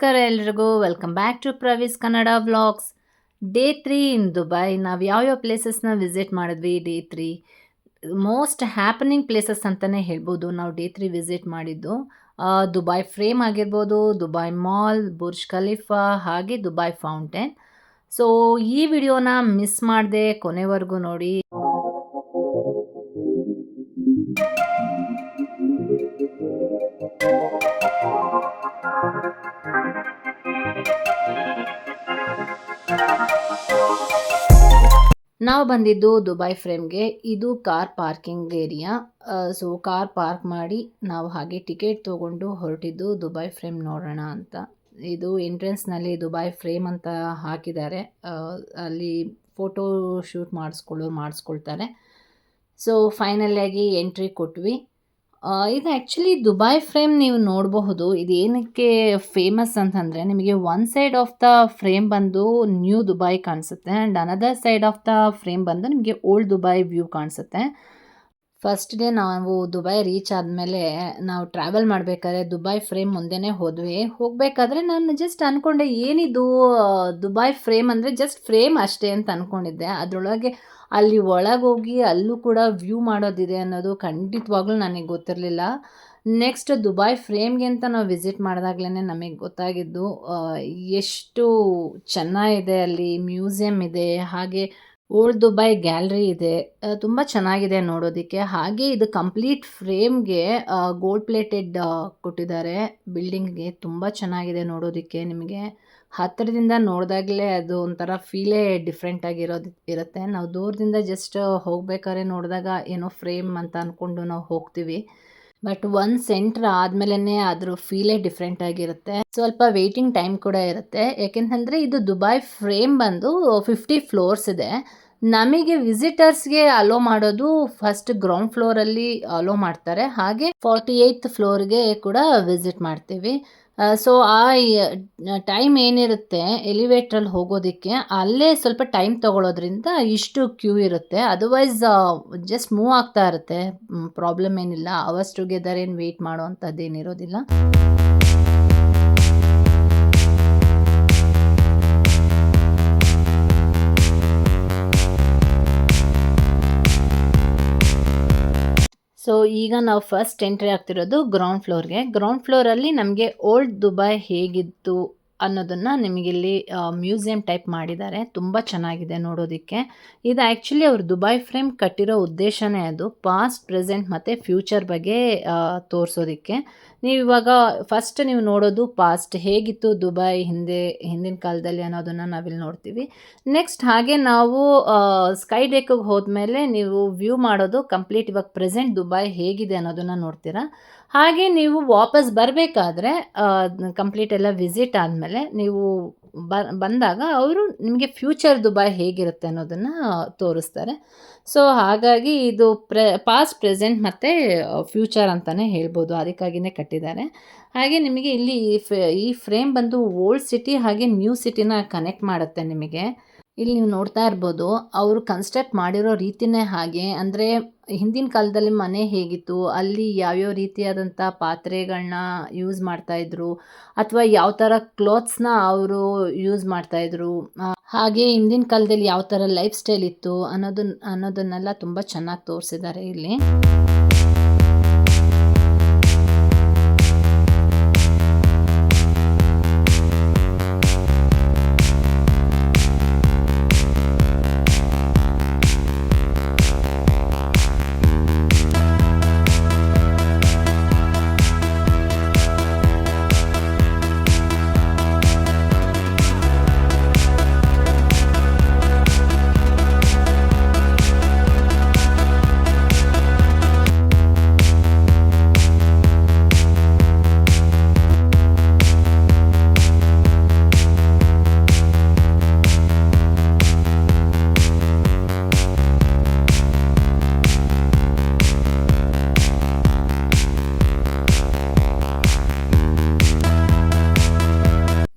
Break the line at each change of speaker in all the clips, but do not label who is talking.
ನಮಸ್ಕಾರ ಎಲ್ರಿಗೂ. Welcome back to Pravi's Kannada vlogs. Day 3 in Dubai. ನಾವು ಯಾವ್ಯಾವ ಪ್ಲೇಸಸ್ನ ವಿಸಿಟ್ ಮಾಡಿದ್ವಿ ಡೇ 3. ಮೋಸ್ಟ್ ಹ್ಯಾಪನಿಂಗ್ ಪ್ಲೇಸಸ್ ಅಂತಲೇ ಹೇಳ್ಬೋದು ನಾವು ಡೇ 3 ವಿಸಿಟ್ ಮಾಡಿದ್ದು. ದುಬೈ ಫ್ರೇಮ್ ಆಗಿರ್ಬೋದು, ದುಬೈ ಮಾಲ್, ಬುರ್ಜ್ ಖಲೀಫಾ, ಹಾಗೆ ದುಬೈ ಫೌಂಟೇನ್. ಸೊ ಈ ವಿಡಿಯೋನ ಮಿಸ್ ಮಾಡದೆ ಕೊನೆವರೆಗೂ ನೋಡಿ. ನಾವು ಬಂದಿದ್ದು ದುಬೈ ಫ್ರೇಮ್ಗೆ. ಇದು car parking area. So car park ಮಾಡಿ ನಾವು ಹಾಗೆ ಟಿಕೆಟ್ ತೊಗೊಂಡು ಹೊರಟಿದ್ದು ದುಬೈ ಫ್ರೇಮ್ ನೋಡೋಣ ಅಂತ. ಇದು ಎಂಟ್ರೆನ್ಸ್ನಲ್ಲಿ ದುಬೈ ಫ್ರೇಮ್ ಅಂತ ಹಾಕಿದ್ದಾರೆ. ಅಲ್ಲಿ ಫೋಟೋ ಶೂಟ್ ಮಾಡಿಸ್ಕೊಳ್ತಾರೆ. ಸೊ ಫೈನಲಿಯಾಗಿ ಎಂಟ್ರಿ ಕೊಟ್ವಿ. ಇದು ಆ್ಯಕ್ಚುಲಿ ದುಬೈ ಫ್ರೇಮ್ ನೀವು ನೋಡಬಹುದು. ಇದು ಏನಕ್ಕೆ ಫೇಮಸ್ ಅಂತಂದರೆ, ನಿಮಗೆ one side of the frame ಬಂದು ನ್ಯೂ ದುಬೈ ಕಾಣಿಸುತ್ತೆ and another side of the frame ಬಂದು ನಿಮಗೆ ಓಲ್ಡ್ ದುಬೈ ವ್ಯೂ ಕಾಣಿಸುತ್ತೆ. ಫಸ್ಟ್ ಡೇ ನಾವು ದುಬೈ ರೀಚ್ ಆದಮೇಲೆ ನಾವು ಟ್ರಾವೆಲ್ ಮಾಡಬೇಕಾದ್ರೆ ದುಬೈ ಫ್ರೇಮ್ ಮುಂದೆನೇ ಹೋದ್ವಿ. ಹೋಗಬೇಕಾದ್ರೆ ನಾನು ಜಸ್ಟ್ ಅಂದ್ಕೊಂಡೆ, ಏನಿದು ದುಬೈ ಫ್ರೇಮ್ ಅಂದರೆ ಜಸ್ಟ್ ಫ್ರೇಮ್ ಅಷ್ಟೇ ಅಂತ ಅಂದ್ಕೊಂಡಿದ್ದೆ. ಅದರೊಳಗೆ ಅಲ್ಲಿ ಒಳಗೋಗಿ ಅಲ್ಲೂ ಕೂಡ ವ್ಯೂ ಮಾಡೋದಿದೆ ಅನ್ನೋದು ಖಂಡಿತವಾಗ್ಲೂ ನನಗೆ ಗೊತ್ತಿರಲಿಲ್ಲ. ನೆಕ್ಸ್ಟ್ ದುಬೈ ಫ್ರೇಮ್ಗೆ ಅಂತ ನಾವು ವಿಸಿಟ್ ಮಾಡಿದಾಗಲೇ ನಮಗೆ ಗೊತ್ತಾಗಿದ್ದು ಎಷ್ಟು ಚೆನ್ನಾಗಿದೆ. ಅಲ್ಲಿ ಮ್ಯೂಸಿಯಂ ಇದೆ, ಹಾಗೆ ಓಲ್ಡ್ ದುಬೈ ಗ್ಯಾಲರಿ ಇದೆ. ತುಂಬ ಚೆನ್ನಾಗಿದೆ ನೋಡೋದಕ್ಕೆ. ಹಾಗೆ ಇದು ಕಂಪ್ಲೀಟ್ ಫ್ರೇಮ್ಗೆ ಗೋಲ್ಡ್ ಪ್ಲೇಟೆಡ್ ಕೊಟ್ಟಿದ್ದಾರೆ. ಬಿಲ್ಡಿಂಗ್ಗೆ ತುಂಬ ಚೆನ್ನಾಗಿದೆ ನೋಡೋದಕ್ಕೆ. ನಿಮಗೆ ಹತ್ತಿರದಿಂದ ನೋಡಿದಾಗಲೇ ಅದು ಒಂಥರ ಫೀಲೇ ಡಿಫ್ರೆಂಟ್ ಇರುತ್ತೆ. ನಾವು ದೂರದಿಂದ ಜಸ್ಟ್ ಹೋಗ್ಬೇಕಾದ್ರೆ ನೋಡಿದಾಗ ಏನೋ ಫ್ರೇಮ್ ಅಂತ ಅಂದ್ಕೊಂಡು ನಾವು ಹೋಗ್ತೀವಿ. ಬಟ್ ಒಂದು ಸೆಂಟ್ರ್ ಆದಮೇಲೆ ಅದ್ರ ಫೀಲೇ ಡಿಫ್ರೆಂಟ್ ಆಗಿರುತ್ತೆ. ಸ್ವಲ್ಪ ವೆಯ್ಟಿಂಗ್ ಟೈಮ್ ಕೂಡ ಇರುತ್ತೆ. ಯಾಕೆಂತಂದರೆ ಇದು ದುಬೈ ಫ್ರೇಮ್ ಬಂದು 50 ಫ್ಲೋರ್ಸ್ ಇದೆ. ನಮಗೆ ವಿಸಿಟರ್ಸ್ಗೆ ಅಲೋ ಮಾಡೋದು ಫಸ್ಟ್ ಗ್ರೌಂಡ್ ಫ್ಲೋರಲ್ಲಿ ಅಲೋ ಮಾಡ್ತಾರೆ. ಹಾಗೆ 48th ಫ್ಲೋರ್ಗೆ ಕೂಡ ವಿಸಿಟ್ ಮಾಡ್ತೀವಿ. ಸೊ ಆ ಟೈಮ್ ಏನಿರುತ್ತೆ ಎಲಿವೇಟ್ರಲ್ಲಿ ಹೋಗೋದಕ್ಕೆ, ಅಲ್ಲೇ ಸ್ವಲ್ಪ ಟೈಮ್ ತೊಗೊಳೋದ್ರಿಂದ ಇಷ್ಟು ಕ್ಯೂ ಇರುತ್ತೆ. ಅದರ್ವೈಸ್ ಜಸ್ಟ್ ಮೂವ್ ಆಗ್ತಾ ಇರುತ್ತೆ. ಪ್ರಾಬ್ಲಮ್ ಏನಿಲ್ಲ. ಅವರ್ಸ್ ಟುಗೆದರ್ ಏನು ವೆಯ್ಟ್ ಮಾಡೋ ಅಂಥದ್ದೇನಿರೋದಿಲ್ಲ. ಸೊ ಈಗ ನಾವು ಫಸ್ಟ್ ಎಂಟ್ರಿ ಆಗ್ತಿರೋದು ಗ್ರೌಂಡ್ ಫ್ಲೋರ್ಗೆ. ಗ್ರೌಂಡ್ ಫ್ಲೋರಲ್ಲಿ ನಮಗೆ ಓಲ್ಡ್ ದುಬೈ ಹೇಗಿತ್ತು ಅನ್ನೋದನ್ನು ನಿಮಗಿಲ್ಲಿ ಮ್ಯೂಸಿಯಂ ಟೈಪ್ ಮಾಡಿದ್ದಾರೆ. ತುಂಬ ಚೆನ್ನಾಗಿದೆ ನೋಡೋದಕ್ಕೆ. ಇದು ಆ್ಯಕ್ಚುಲಿ ಅವರು ದುಬೈ ಫ್ರೇಮ್ ಕಟ್ಟಿರೋ ಉದ್ದೇಶನೇ ಅದು, ಪಾಸ್ಟ್, ಪ್ರೆಸೆಂಟ್ ಮತ್ತು ಫ್ಯೂಚರ್ ಬಗ್ಗೆ ತೋರಿಸೋದಕ್ಕೆ. ನೀವು ಇವಾಗ ಫಸ್ಟ್ ನೀವು ನೋಡೋದು ಪಾಸ್ಟ್, ಹೇಗಿತ್ತು ದುಬೈ ಹಿಂದಿನ ಕಾಲದಲ್ಲಿ ಅನ್ನೋದನ್ನು ನಾವಿಲ್ಲಿ ನೋಡ್ತೀವಿ. ನೆಕ್ಸ್ಟ್ ಹಾಗೆ ನಾವು ಸ್ಕೈ ಡೆಕ್ಕಿಗೆ ಹೋದ್ಮೇಲೆ ನೀವು ವ್ಯೂ ಮಾಡೋದು ಕಂಪ್ಲೀಟ್ ಇವಾಗ ಪ್ರೆಸೆಂಟ್ ದುಬೈ ಹೇಗಿದೆ ಅನ್ನೋದನ್ನು ನೋಡ್ತೀರಾ. ಹಾಗೆ ನೀವು ವಾಪಸ್ ಬರಬೇಕಾದ್ರೆ ಕಂಪ್ಲೀಟ್ ಎಲ್ಲ ವಿಸಿಟ್ ಆದಮೇಲೆ ನೀವು ಬಂದಾಗ ಅವರು ನಿಮಗೆ ಫ್ಯೂಚರ್ ದುಬೈ ಹೇಗಿರುತ್ತೆ ಅನ್ನೋದನ್ನು ತೋರಿಸ್ತಾರೆ. ಸೊ ಹಾಗಾಗಿ ಇದು ಪಾಸ್ಟ್, ಪ್ರೆಸೆಂಟ್ ಮತ್ತು ಫ್ಯೂಚರ್ ಅಂತಲೇ ಹೇಳ್ಬೋದು. ಅದಕ್ಕಾಗಿಯೇ ಕಟ್ಟಿದ್ದಾರೆ. ಹಾಗೆ ನಿಮಗೆ ಇಲ್ಲಿ ಈ ಫ್ರೇಮ್ ಬಂದು ಓಲ್ಡ್ ಸಿಟಿ ಹಾಗೆ ನ್ಯೂ ಸಿಟಿನ ಕನೆಕ್ಟ್ ಮಾಡುತ್ತೆ. ನಿಮಗೆ ಇಲ್ಲಿ ನೀವು ನೋಡ್ತಾ ಇರ್ಬೋದು, ಅವರು ಕನ್ಸ್ಟ್ರಕ್ಟ್ ಮಾಡಿರೋ ರೀತಿಯೇ ಹಾಗೆ. ಅಂದರೆ ಹಿಂದಿನ ಕಾಲದಲ್ಲಿ ಮನೆ ಹೇಗಿತ್ತು, ಅಲ್ಲಿ ಯಾವ್ಯಾವ ರೀತಿಯಾದಂಥ ಪಾತ್ರೆಗಳನ್ನ ಯೂಸ್ ಮಾಡ್ತಾಯಿದ್ರು, ಅಥವಾ ಯಾವ ಥರ ಕ್ಲೋತ್ಸ್ನ ಅವರು ಯೂಸ್ ಮಾಡ್ತಾಯಿದ್ರು, ಹಾಗೆ ಹಿಂದಿನ ಕಾಲದಲ್ಲಿ ಯಾವ ಥರ ಲೈಫ್ ಸ್ಟೈಲ್ ಇತ್ತು ಅನ್ನೋದನ್ನೆಲ್ಲ ತುಂಬ ಚೆನ್ನಾಗಿ ತೋರಿಸಿದ್ದಾರೆ ಇಲ್ಲಿ.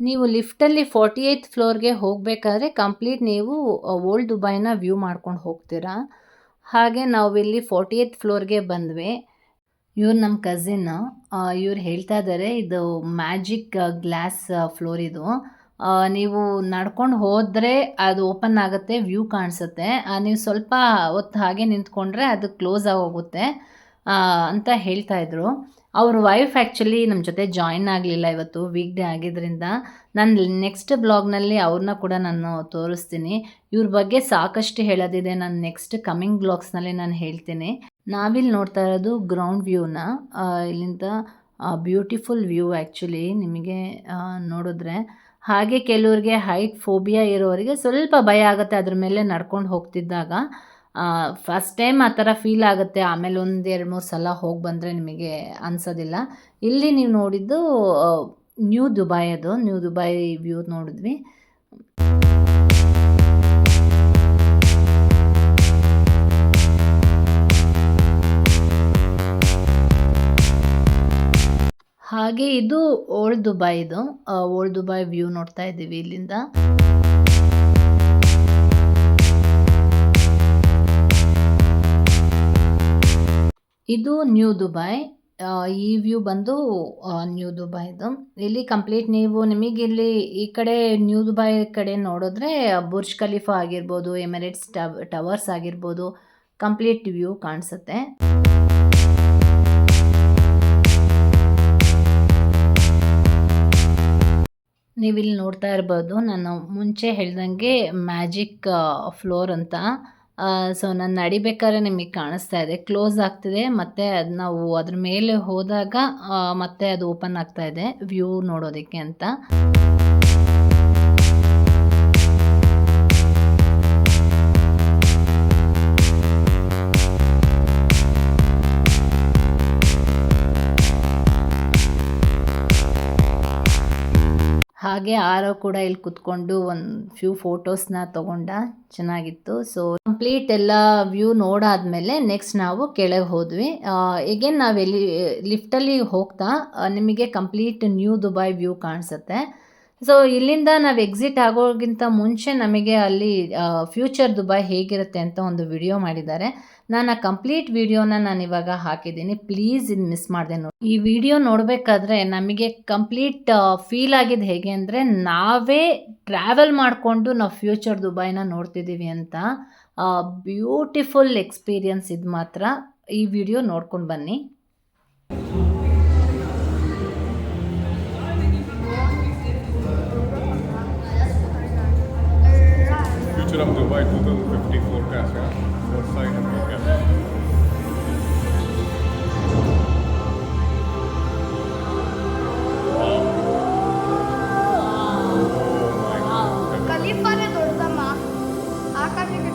ನೀವು ಲಿಫ್ಟಲ್ಲಿ 48th ಫ್ಲೋರ್ಗೆ ಹೋಗಬೇಕಾದ್ರೆ ಕಂಪ್ಲೀಟ್ ನೀವು ಓಲ್ಡ್ ದುಬೈನ ವ್ಯೂ ಮಾಡ್ಕೊಂಡು ಹೋಗ್ತೀರಾ. ಹಾಗೆ ನಾವಿಲ್ಲಿ 48th ಫ್ಲೋರ್ಗೆ ಬಂದ್ವಿ. ಇವ್ರು ನಮ್ಮ ಕಸಿನ್. ಇವ್ರು ಹೇಳ್ತಾ ಇದ್ದಾರೆ ಇದು ಮ್ಯಾಜಿಕ್ ಗ್ಲಾಸ್ ಫ್ಲೋರ್ ಇದು. ನೀವು ನಡ್ಕೊಂಡು ಹೋದರೆ ಅದು ಓಪನ್ ಆಗುತ್ತೆ, ವ್ಯೂ ಕಾಣಿಸುತ್ತೆ. ನೀವು ಸ್ವಲ್ಪ ಹೊತ್ತು ಹಾಗೆ ನಿಂತ್ಕೊಂಡ್ರೆ ಅದು ಕ್ಲೋಸ್ ಆಗೋಗುತ್ತೆ ಅಂತ ಹೇಳ್ತಾ ಇದ್ರು. ಅವ್ರ ವೈಫ್ ಆ್ಯಕ್ಚುಲಿ ನಮ್ಮ ಜೊತೆ ಜಾಯಿನ್ ಆಗಲಿಲ್ಲ ಇವತ್ತು, ವೀಕ್ ಡೇ ಆಗಿದ್ದರಿಂದ. ನಾನು ನೆಕ್ಸ್ಟ್ ಬ್ಲಾಗ್ನಲ್ಲಿ ಅವ್ರನ್ನ ಕೂಡ ನಾನು ತೋರಿಸ್ತೀನಿ. ಇವ್ರ ಬಗ್ಗೆ ಸಾಕಷ್ಟು ಹೇಳೋದಿದೆ, ನಾನು ನೆಕ್ಸ್ಟ್ ಕಮಿಂಗ್ ಬ್ಲಾಗ್ಸ್ನಲ್ಲಿ ನಾನು ಹೇಳ್ತೀನಿ. ನಾವಿಲ್ಲಿ ನೋಡ್ತಾ ಇರೋದು ಗ್ರೌಂಡ್ ವ್ಯೂನ. ಇಲ್ಲಿಂದ ಬ್ಯೂಟಿಫುಲ್ ವ್ಯೂ ಆ್ಯಕ್ಚುಲಿ ನಿಮಗೆ ನೋಡಿದ್ರೆ. ಹಾಗೆ ಕೆಲವ್ರಿಗೆ ಹೈಟ್ ಫೋಬಿಯಾ ಇರೋರಿಗೆ ಸ್ವಲ್ಪ ಭಯ ಆಗುತ್ತೆ ಅದ್ರ ಮೇಲೆ ನಡ್ಕೊಂಡು ಹೋಗ್ತಿದ್ದಾಗ. ಫಸ್ಟ್ ಟೈಮ್ ಆ ಥರ ಫೀಲ್ ಆಗುತ್ತೆ, ಆಮೇಲೆ ಒಂದು 2-3 ಸಲ ಹೋಗಿ ಬಂದರೆ ನಿಮಗೆ ಅನಿಸೋದಿಲ್ಲ. ಇಲ್ಲಿ ನೀವು ನೋಡಿದ್ದು ನ್ಯೂ ದುಬೈ, ಅದು ನ್ಯೂ ದುಬೈ ವ್ಯೂ ನೋಡಿದ್ವಿ. ಹಾಗೆ ಇದು ಓಲ್ಡ್ ದುಬೈದು, ಓಲ್ಡ್ ದುಬೈ ವ್ಯೂ ನೋಡ್ತಾ ಇದ್ದೀವಿ ಇಲ್ಲಿಂದ. ಇದು ನ್ಯೂ ದುಬೈ. ಈ ವ್ಯೂ ಬಂದು ನ್ಯೂ ದುಬೈದು. ಇಲ್ಲಿ ಕಂಪ್ಲೀಟ್ ನಿಮಗಿಲ್ಲಿ ಈ ಕಡೆ ನ್ಯೂ ದುಬೈ ಕಡೆ ನೋಡಿದ್ರೆ ಬುರ್ಜ್ ಖಲೀಫಾ ಆಗಿರ್ಬೋದು, ಎಮಿರೇಟ್ಸ್ ಟವರ್ಸ್ ಆಗಿರ್ಬೋದು, ಕಂಪ್ಲೀಟ್ ವ್ಯೂ ಕಾಣಿಸುತ್ತೆ. ನೀವಿಲ್ಲಿ ನೋಡ್ತಾ ಇರ್ಬೋದು, ನಾನು ಮುಂಚೆ ಹೇಳ್ದಂಗೆ ಮ್ಯಾಜಿಕ್ ಫ್ಲೋರ್ ಅಂತ. ಸೊ ನಾನು ನಡಿಬೇಕಾದ್ರೆ ನಿಮಗೆ ಕಾಣಿಸ್ತಾ ಇದೆ, ಕ್ಲೋಸ್ ಆಗ್ತಿದೆ, ಮತ್ತು ಅದು ನಾವು ಅದ್ರ ಮೇಲೆ ಹೋದಾಗ ಮತ್ತೆ ಅದು ಓಪನ್ ಆಗ್ತಾ ಇದೆ ವ್ಯೂ ನೋಡೋದಕ್ಕೆ ಅಂತ. ಹಾಗೆ ಆರೋ ಕೂಡ ಇಲ್ಲಿ ಕುತ್ಕೊಂಡು ಒಂದು ಫ್ಯೂ ಫೋಟೋಸ್ನ ತೊಗೊಂಡ, ಚೆನ್ನಾಗಿತ್ತು. ಸೊ ಕಂಪ್ಲೀಟ್ ಎಲ್ಲ ವ್ಯೂ ನೋಡಾದ್ಮೇಲೆ ನೆಕ್ಸ್ಟ್ ನಾವು ಕೆಳಗೆ ಹೋದ್ವಿ. ಎಗೇನ್ ನಾವೆಲ್ಲಿ ಲಿಫ್ಟಲ್ಲಿ ಹೋಗ್ತಾ ನಿಮಗೆ ಕಂಪ್ಲೀಟ್ ನ್ಯೂ ದುಬೈ ವ್ಯೂ ಕಾಣಿಸುತ್ತೆ. ಸೊ ಇಲ್ಲಿಂದ ನಾವು ಎಕ್ಸಿಟ್ ಆಗೋಕ್ಕಿಂತ ಮುಂಚೆ ನಮಗೆ ಅಲ್ಲಿ ಫ್ಯೂಚರ್ ದುಬೈ ಹೇಗಿರುತ್ತೆ ಅಂತ ಒಂದು ವಿಡಿಯೋ ಮಾಡಿದ್ದಾರೆ. ನಾನು ಆ ಕಂಪ್ಲೀಟ್ ವಿಡಿಯೋನ ನಾನು ಇವಾಗ ಹಾಕಿದ್ದೀನಿ, ಪ್ಲೀಸ್ ಇದು ಮಿಸ್ ಮಾಡಿದೆ ನೋಡಿ. ಈ ವಿಡಿಯೋ ನೋಡಬೇಕಾದ್ರೆ ನಮಗೆ ಕಂಪ್ಲೀಟ್ ಫೀಲ್ ಆಗಿದ್ದು ಹೇಗೆ ಅಂದರೆ, ನಾವೇ ಟ್ರಾವೆಲ್ ಮಾಡಿಕೊಂಡು ನಾವು ಫ್ಯೂಚರ್ ದುಬೈನ ನೋಡ್ತಿದ್ದೀವಿ ಅಂತ. ಬ್ಯೂಟಿಫುಲ್ ಎಕ್ಸ್ಪೀರಿಯನ್ಸ್ ಇದು ಮಾತ್ರ. ಈ ವಿಡಿಯೋ ನೋಡ್ಕೊಂಡು ಬನ್ನಿ.
Future of Dubai 2050 forecast, yeah? Website and forecast.
ಖಲೀಫಾನೇ ದೊಡ್ಡದಮ್ಮ, ಆಕಾಶಕ್ಕೆ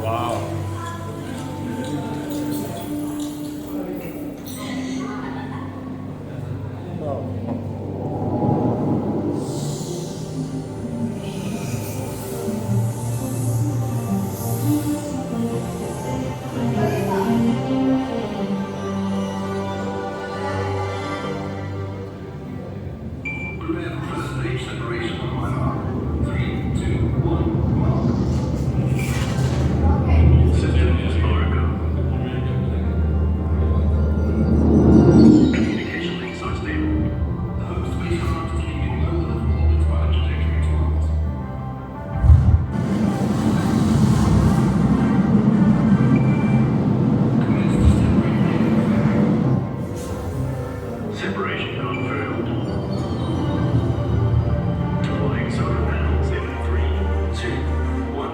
Wow.
Communication links are stable. The host may start to keep in low Earth orbit via trajectory tools. Commence separating. Separation confirmed. Deploying solar panels in 3, 2, 1.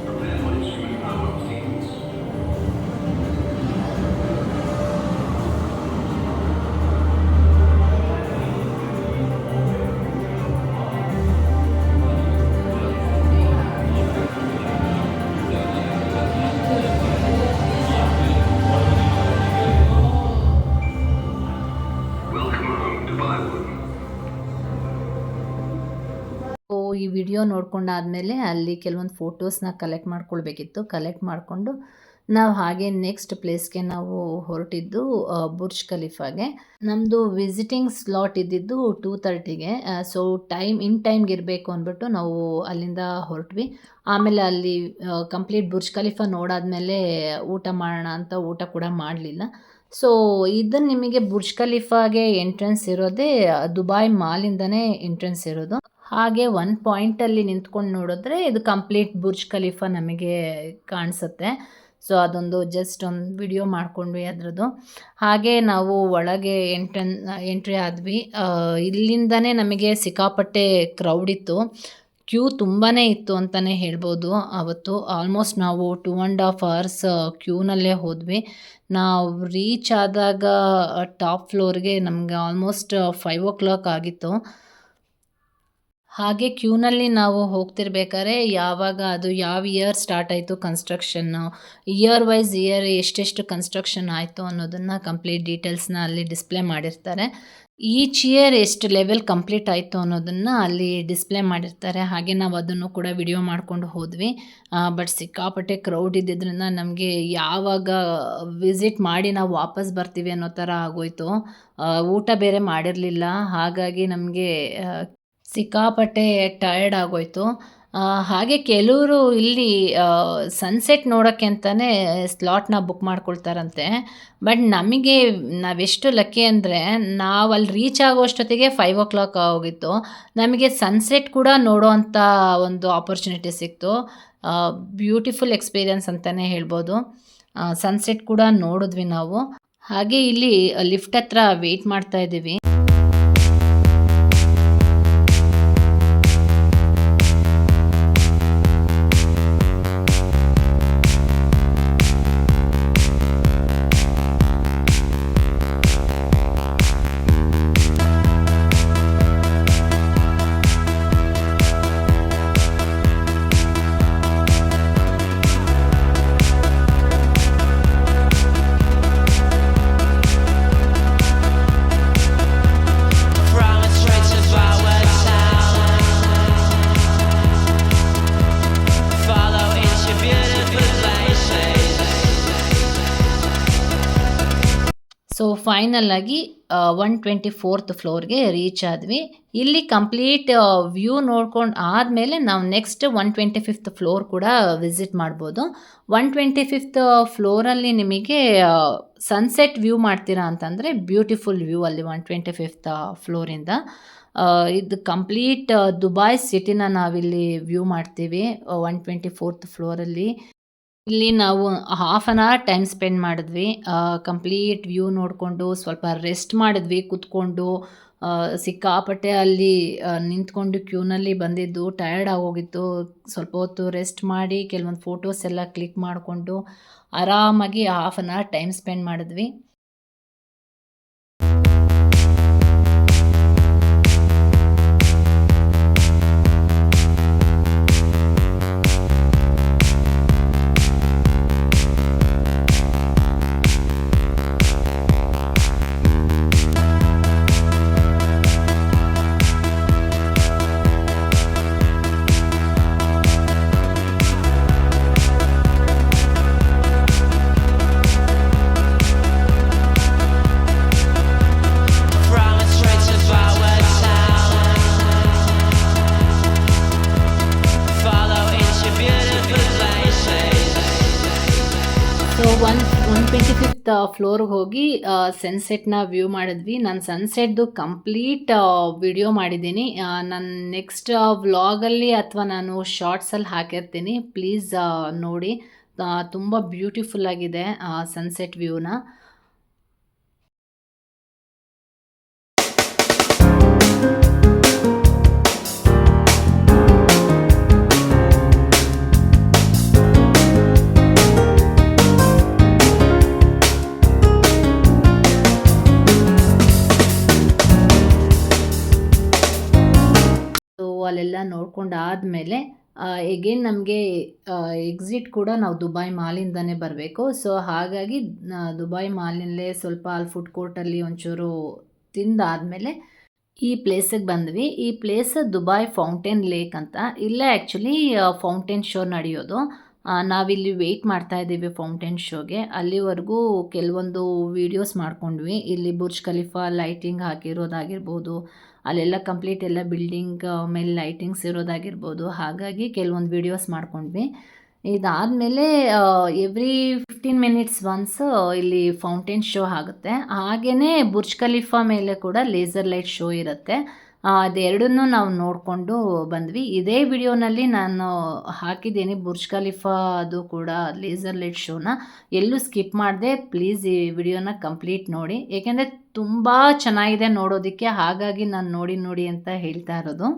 Prepare for instrument power sequence. Welcome home, Dubai One.
So ಈ video ನೋಡ್ಕೊಂಡಾದಮೇಲೆ ಅಲ್ಲಿ ಕೆಲವೊಂದು ಫೋಟೋಸ್ನ collect ಮಾಡ್ಕೊಳ್ಬೇಕಿತ್ತು. Collect ಮಾಡಿಕೊಂಡು ನಾವು ಹಾಗೆ next ಪ್ಲೇಸ್ಗೆ ನಾವು ಹೊರಟಿದ್ದು Burj ಖಲೀಫಾಗೆ. ನಮ್ಮದು visiting slot ಇದ್ದಿದ್ದು 2:30ಗೆ. ಸೊ ಟೈಮ್ಗೆ ಇರಬೇಕು ಅಂದ್ಬಿಟ್ಟು ನಾವು ಅಲ್ಲಿಂದ ಹೊರಟ್ವಿ. ಆಮೇಲೆ ಅಲ್ಲಿ ಕಂಪ್ಲೀಟ್ ಬುರ್ಜ್ ಖಲೀಫಾ ನೋಡಾದ್ಮೇಲೆ ಊಟ ಮಾಡೋಣ ಅಂತ ಊಟ ಕೂಡ ಮಾಡಲಿಲ್ಲ. ಸೊ ಇದನ್ನು ನಿಮಗೆ ಬುರ್ಜ್ ಖಲೀಫಾಗೆ ಎಂಟ್ರೆನ್ಸ್ ಇರೋದೇ ದುಬೈ ಮಾಲಿಂದನೇ ಎಂಟ್ರೆನ್ಸ್ ಇರೋದು. ಹಾಗೆ ಒಂದು ಪಾಯಿಂಟಲ್ಲಿ ನಿಂತ್ಕೊಂಡು ನೋಡಿದ್ರೆ ಇದು ಕಂಪ್ಲೀಟ್ ಬುರ್ಜ್ ಖಲೀಫಾ ನಮಗೆ ಕಾಣಿಸುತ್ತೆ. ಸೊ ಅದೊಂದು ಜಸ್ಟ್ ಒಂದು ವಿಡಿಯೋ ಮಾಡ್ಕೊಂಡ್ವಿ ಅದರದ್ದು. ಹಾಗೆ ನಾವು ಒಳಗೆ ಎಂಟ್ರಿ ಆದ್ವಿ. ಇಲ್ಲಿಂದನೇ ನಮಗೆ ಸಿಕ್ಕಾಪಟ್ಟೆ ಕ್ರೌಡ್ ಇತ್ತು. ಕ್ಯೂ ತುಂಬಾ ಇತ್ತು ಅಂತಲೇ ಹೇಳ್ಬೋದು. ಅವತ್ತು ಆಲ್ಮೋಸ್ಟ್ ನಾವು 2.5 hours ಕ್ಯೂನಲ್ಲೇ ಹೋದ್ವಿ. ನಾವು ರೀಚ್ ಆದಾಗ ಟಾಪ್ ಫ್ಲೋರ್ಗೆ ನಮಗೆ ಆಲ್ಮೋಸ್ಟ್ 5 o'clock ಆಗಿತ್ತು. ಹಾಗೆ ಕ್ಯೂನಲ್ಲಿ ನಾವು ಹೋಗ್ತಿರ್ಬೇಕಾದ್ರೆ ಯಾವಾಗ ಅದು ಯಾವ ಇಯರ್ ಸ್ಟಾರ್ಟ್ ಆಯಿತು ಕನ್ಸ್ಟ್ರಕ್ಷನ್ನು, ಇಯರ್ ವೈಸ್ ಎಷ್ಟೆಷ್ಟು ಕನ್ಸ್ಟ್ರಕ್ಷನ್ ಆಯಿತು ಅನ್ನೋದನ್ನು ಕಂಪ್ಲೀಟ್ ಡೀಟೇಲ್ಸ್ನ ಅಲ್ಲಿ ಡಿಸ್ಪ್ಲೇ ಮಾಡಿರ್ತಾರೆ. ಈಚ್ ಇಯರ್ ಎಷ್ಟು ಲೆವೆಲ್ ಕಂಪ್ಲೀಟ್ ಆಯಿತು ಅನ್ನೋದನ್ನು ಅಲ್ಲಿ ಡಿಸ್ಪ್ಲೇ ಮಾಡಿರ್ತಾರೆ. ಹಾಗೆ ನಾವು ಅದನ್ನು ಕೂಡ ವಿಡಿಯೋ ಮಾಡ್ಕೊಂಡು ಹೋದ್ವಿ. ಬಟ್ ಸಿಕ್ಕಾಪಟ್ಟೆ ಕ್ರೌಡ್ ಇದ್ದಿದ್ದರಿಂದ ನಮಗೆ ಯಾವಾಗ ವಿಸಿಟ್ ಮಾಡಿ ನಾವು ವಾಪಸ್ ಬರ್ತೀವಿ ಅನ್ನೋ ಥರ ಆಗೋಯಿತು. ಊಟ ಬೇರೆ ಮಾಡಿರಲಿಲ್ಲ. ಹಾಗಾಗಿ ನಮಗೆ ಸಿಕ್ಕಾಪಟ್ಟೆ ಟಯರ್ಡ್ ಆಗೋಯಿತು. ಹಾಗೆ ಕೆಲವರು ಇಲ್ಲಿ ಸನ್ಸೆಟ್ ನೋಡೋಕ್ಕೆ ಅಂತಲೇ ಸ್ಲಾಟ್ನ ಬುಕ್ ಮಾಡ್ಕೊಳ್ತಾರಂತೆ. ಬಟ್ ನಮಗೆ ನಾವೆಷ್ಟು ಲಕ್ಕಿ ಅಂದರೆ ನಾವು ಅಲ್ಲಿ ರೀಚ್ ಆಗೋಷ್ಟೊತ್ತಿಗೆ 5 o'clock ಆಗೋಗಿತ್ತು. ನಮಗೆ ಸನ್ಸೆಟ್ ಕೂಡ ನೋಡೋ ಅಂಥ ಒಂದು ಆಪರ್ಚುನಿಟಿ ಸಿಕ್ತು. ಬ್ಯೂಟಿಫುಲ್ ಎಕ್ಸ್ಪೀರಿಯನ್ಸ್ ಅಂತಲೇ ಹೇಳ್ಬೋದು. ಸನ್ಸೆಟ್ ಕೂಡ ನೋಡಿದ್ವಿ ನಾವು. ಹಾಗೆ ಇಲ್ಲಿ ಲಿಫ್ಟ್ ಹತ್ರ ವೆಯ್ಟ್ ಮಾಡ್ತಾ ಇದ್ದೀವಿ. ಸೊ ಫೈನಲಾಗಿ 124th ಫ್ಲೋರ್ಗೆ ರೀಚ್ ಆದ್ವಿ. ಇಲ್ಲಿ ಕಂಪ್ಲೀಟ್ ವ್ಯೂ ನೋಡ್ಕೊಂಡು ಆದಮೇಲೆ ನಾವು ನೆಕ್ಸ್ಟ್ 125th ಫ್ಲೋರ್ ಕೂಡ ವಿಸಿಟ್ ಮಾಡ್ಬೋದು. 125th ಫ್ಲೋರಲ್ಲಿ ನಿಮಗೆ ಸನ್ಸೆಟ್ ವ್ಯೂ ಮಾಡ್ತೀರಾ ಅಂತಂದರೆ ಬ್ಯೂಟಿಫುಲ್ ವ್ಯೂ ಅಲ್ಲಿ 125th ಫ್ಲೋರಿಂದ. ಇದು ಕಂಪ್ಲೀಟ್ ದುಬೈ ಸಿಟಿನ ನಾವಿಲ್ಲಿ ವ್ಯೂ ಮಾಡ್ತೀವಿ 124th ಫ್ಲೋರಲ್ಲಿ. ಇಲ್ಲಿ ನಾವು half an hour time spend ಮಾಡಿದ್ವಿ. ಕಂಪ್ಲೀಟ್ ವ್ಯೂ ನೋಡಿಕೊಂಡು ಸ್ವಲ್ಪ ರೆಸ್ಟ್ ಮಾಡಿದ್ವಿ ಕೂತ್ಕೊಂಡು. ಸಿಕ್ಕಾಪಟ್ಟೆ ಅಲ್ಲಿ ನಿಂತ್ಕೊಂಡು ಕ್ಯೂನಲ್ಲಿ ಬಂದಿದ್ದು ಟಯರ್ಡ್ ಆಗೋಗಿತ್ತು. ಸ್ವಲ್ಪ ಹೊತ್ತು ರೆಸ್ಟ್ ಮಾಡಿ ಕೆಲವೊಂದು ಫೋಟೋಸ್ ಎಲ್ಲ ಕ್ಲಿಕ್ ಮಾಡಿಕೊಂಡು ಆರಾಮಾಗಿ half an hour time spend ಮಾಡಿದ್ವಿ. ಸೊ 125th ಫ್ಲೋರ್ಗೆ ಹೋಗಿ ಸನ್ಸೆಟ್ನ ವ್ಯೂ ಮಾಡಿದ್ವಿ. ನಾನು ಸನ್ಸೆಟ್ದು ಕಂಪ್ಲೀಟ್ ವಿಡಿಯೋ ಮಾಡಿದ್ದೀನಿ. ನಾನು ನೆಕ್ಸ್ಟ್ ವ್ಲಾಗಲ್ಲಿ ಅಥವಾ ನಾನು ಶಾರ್ಟ್ಸಲ್ಲಿ ಹಾಕಿರ್ತೀನಿ, ಪ್ಲೀಸ್ ನೋಡಿ. ತುಂಬ ಬ್ಯೂಟಿಫುಲ್ ಆಗಿದೆ ಸನ್ಸೆಟ್ ವ್ಯೂನ. ಅಲ್ಲೆಲ್ಲ ನೋಡ್ಕೊಂಡಾದಮೇಲೆ ಎಗೇನ್ ನಮಗೆ ಎಕ್ಸಿಟ್ ಕೂಡ ನಾವು ದುಬೈ ಮಾಲಿಂದನೇ ಬರಬೇಕು. ಸೊ ಹಾಗಾಗಿ ದುಬೈ ಮಾಲಿನಲ್ಲೇ ಸ್ವಲ್ಪ ಅಲ್ಲಿ ಫುಡ್ ಕೋರ್ಟಲ್ಲಿ ಒಂಚೂರು ತಿಂದಾದಮೇಲೆ ಈ ಪ್ಲೇಸಿಗೆ ಬಂದ್ವಿ. ಈ ಪ್ಲೇಸ್ ದುಬೈ ಫೌಂಟೇನ್ ಲೇಕ್ ಅಂತ. ಇಲ್ಲೇ ಆ್ಯಕ್ಚುಲಿ ಫೌಂಟೇನ್ ಶೋ ನಡೆಯೋದು. ನಾವಿಲ್ಲಿ ವೆಯ್ಟ್ ಮಾಡ್ತಾ ಇದ್ದೀವಿ ಫೌಂಟೇನ್ ಶೋಗೆ. ಅಲ್ಲಿವರೆಗೂ ಕೆಲವೊಂದು ವೀಡಿಯೋಸ್ ಮಾಡ್ಕೊಂಡ್ವಿ. ಇಲ್ಲಿ ಬುರ್ಜ್ ಖಲೀಫಾ ಲೈಟಿಂಗ್ ಹಾಕಿರೋದಾಗಿರ್ಬೋದು, ಅಲ್ಲೆಲ್ಲ ಕಂಪ್ಲೀಟ್ ಎಲ್ಲ ಬಿಲ್ಡಿಂಗ್ ಮೇಲೆ ಲೈಟಿಂಗ್ಸ್ ಇರೋದಾಗಿರ್ಬೋದು. ಹಾಗಾಗಿ ಕೆಲವೊಂದು ವೀಡಿಯೋಸ್ ಮಾಡ್ಕೊಂಡ್ವಿ. ಇದಾದಮೇಲೆ ಎವ್ರಿ 15 ಮಿನಿಟ್ಸ್ ಒನ್ಸ್ ಇಲ್ಲಿ ಫೌಂಟೇನ್ ಶೋ ಆಗುತ್ತೆ. ಹಾಗೆಯೇ ಬುರ್ಜ್ ಖಲೀಫಾ ಮೇಲೆ ಕೂಡ ಲೇಸರ್ ಲೈಟ್ ಶೋ ಇರುತ್ತೆ. ಅದೆರಡನ್ನೂ ನಾವು ನೋಡಿಕೊಂಡು ಬಂದ್ವಿ. ಇದೇ ವಿಡಿಯೋನಲ್ಲಿ ನಾನು ಹಾಕಿದ್ದೀನಿ ಬುರ್ಜ್ ಖಲೀಫಾ ಅದು ಕೂಡ ಲೇಸರ್ ಲೈಟ್ ಶೋನ. ಎಲ್ಲೂ ಸ್ಕಿಪ್ ಮಾಡಿದೆ. ಪ್ಲೀಸ್ ಈ ವಿಡಿಯೋನ ಕಂಪ್ಲೀಟ್ ನೋಡಿ, ಏಕೆಂದರೆ ತುಂಬ ಚೆನ್ನಾಗಿದೆ ನೋಡೋದಕ್ಕೆ. ಹಾಗಾಗಿ ನಾನು ನೋಡಿ ಅಂತ ಹೇಳ್ತಾ ಇರೋದು.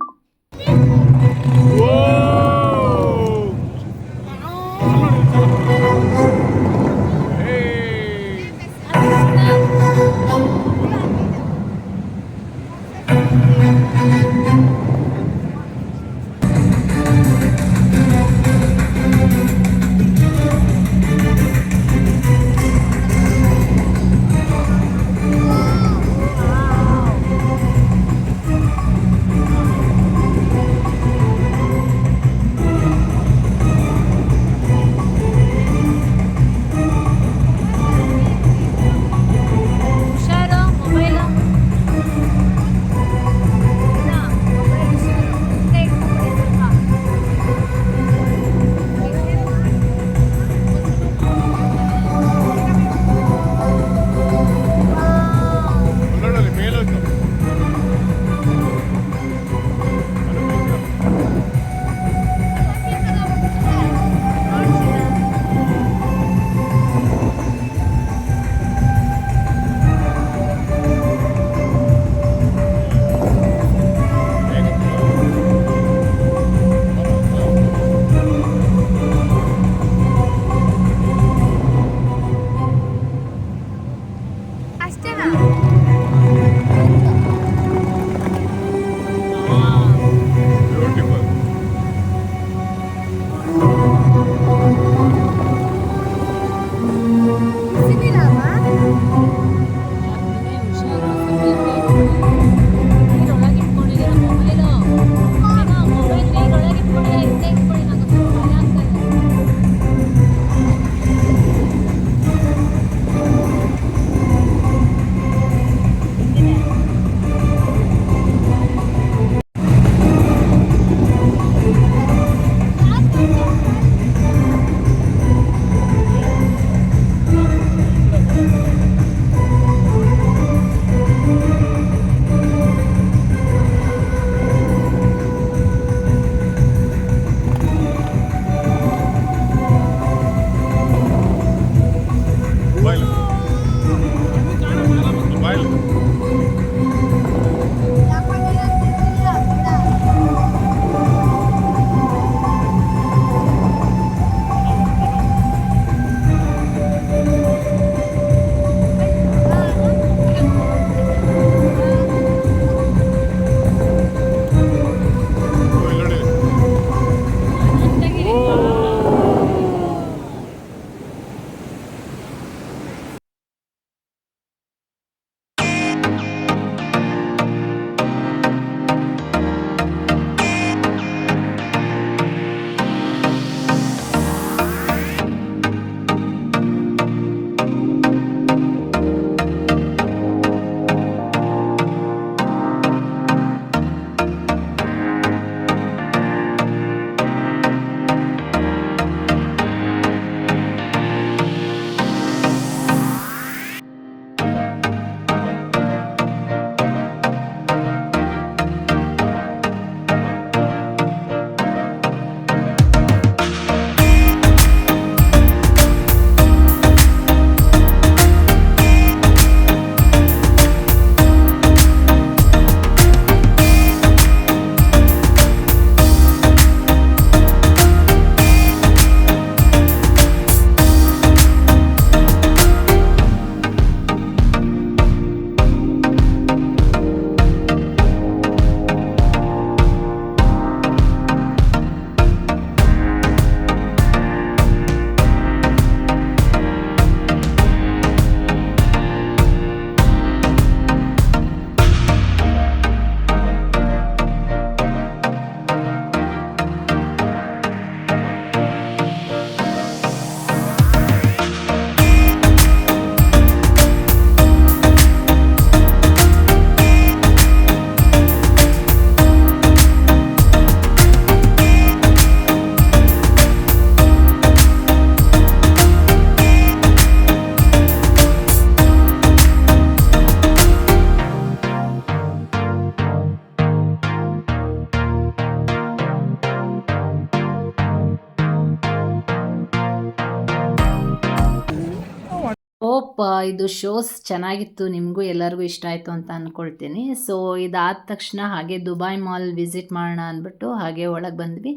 ಇದು ಶೋಸ್ ಚೆನ್ನಾಗಿತ್ತು, ನಿಮಗೂ ಎಲ್ಲರಿಗೂ ಇಷ್ಟ ಆಯಿತು ಅಂತ ಅಂದ್ಕೊಳ್ತೀನಿ. ಸೊ ಇದಾದ ತಕ್ಷಣ ಹಾಗೆ ದುಬೈ ಮಾಲ್ ವಿಸಿಟ್ ಮಾಡೋಣ ಅಂದ್ಬಿಟ್ಟು ಹಾಗೆ ಒಳಗೆ ಬಂದ್ವಿ.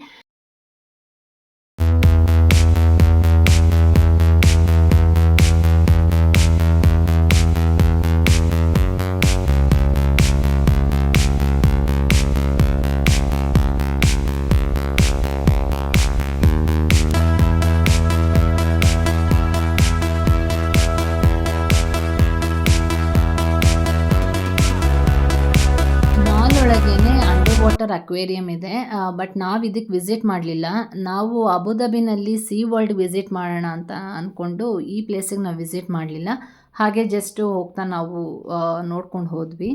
ವಾಟರ್ ಅಕ್ವೇರಿಯಂ ಇದೆ, ಬಟ್ ನಾವು ಇದಕ್ಕೆ ವಿಸಿಟ್ ಮಾಡಲಿಲ್ಲ. ನಾವು ಅಬುದಾಬಿನಲ್ಲಿ ಸೀ ವರ್ಲ್ಡ್ ವಿಸಿಟ್ ಮಾಡೋಣ ಅಂತ ಅಂದ್ಕೊಂಡು ಈ ಪ್ಲೇಸಿಗೆ ನಾವು ವಿಸಿಟ್ ಮಾಡಲಿಲ್ಲ. ಹಾಗೆ ಜಸ್ಟ್ ಹೋಗ್ತಾ ನಾವು ನೋಡ್ಕೊಂಡು ಹೋದ್ವಿ.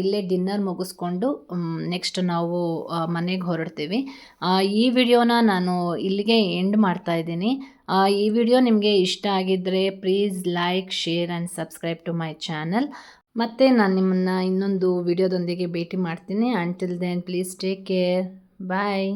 ಇಲ್ಲೇ ಡಿನ್ನರ್ ಮುಗಿಸ್ಕೊಂಡು ನೆಕ್ಸ್ಟ್ ನಾವು ಮನೆಗೆ ಹೊರಡ್ತೀವಿ. ಈ ವಿಡಿಯೋನ ನಾನು ಇಲ್ಲಿಗೆ ಎಂಡ್ ಮಾಡ್ತಾ ಇದ್ದೀನಿ. ಈ ವಿಡಿಯೋ ನಿಮಗೆ ಇಷ್ಟ ಆಗಿದ್ದರೆ please like, share and subscribe to my channel. ಮತ್ತು ನಾನು ನಿಮ್ಮನ್ನು ಇನ್ನೊಂದು ವಿಡಿಯೋದೊಂದಿಗೆ ಭೇಟಿ ಮಾಡ್ತೀನಿ. Until then please take care. Bye.